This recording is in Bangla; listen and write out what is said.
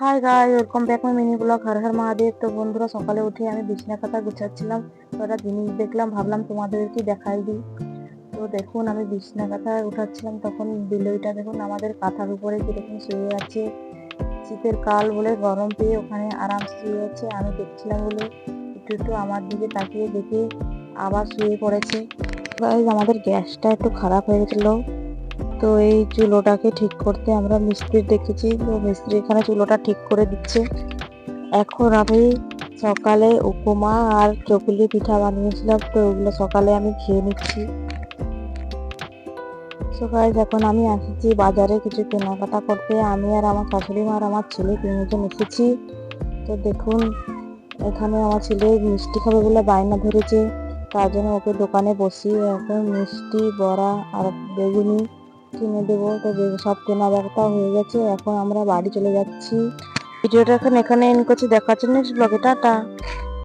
High guys, welcome back my mini blog Har Har Mahadev. তো বন্ধুরা, সকালে উঠে আমি বিছানা পাতা গুছাচ্ছিলাম। তো একটা জিনিস দেখলাম, ভাবলাম তোমাদেরকে দেখাই দিই। তো দেখুন, আমি বিছানা পাতা উঠাচ্ছিলাম, তখন বিলইটা দেখুন আমাদের কাঁথার উপরে কিরকম শুয়ে আছে। শীতের কাল বলে গরম পেয়ে ওখানে আরাম শুয়ে আছে। আমি দেখছিলাম বলে একটু একটু আমার দিকে তাকিয়ে দেখে আবার শুয়ে পড়েছে। গাইস, আমাদের গ্যাসটা একটু খারাপ হয়ে গেছিল। তো এই চুলোটাকে ঠিক করতে আমরা মিস্ত্রি ডেকেছি। তো মিস্ত্রি এখানে চুলোটা ঠিক করে দিচ্ছে। এখন আমি সকালে উপমা আর চকুলি পিঠা বানিয়েছিলাম, তো ওগুলো সকালে আমি খেয়ে নিচ্ছি। তো গাইস, এখন আমি আসছি বাজারে কিছু কেনাকাটা করতে। আমি আর আমার শাশুড়ি মা আর আমার ছেলে তিনজন এসেছি। তো দেখুন, এখানে আমার ছেলে মিষ্টি খাবে বলে বায়না ধরেছে, তার জন্য ওকে দোকানে বসিয়ে এখন মিষ্টি, বড়া আর বেগুনি কিনে দেবো। তো সব কেনাকাটা হয়ে গেছে, এখন আমরা বাড়ি চলে যাচ্ছি। ভিডিওটা এখন এখানে এন্ড করছি। দেখার জন্য ব্লগে টাটা।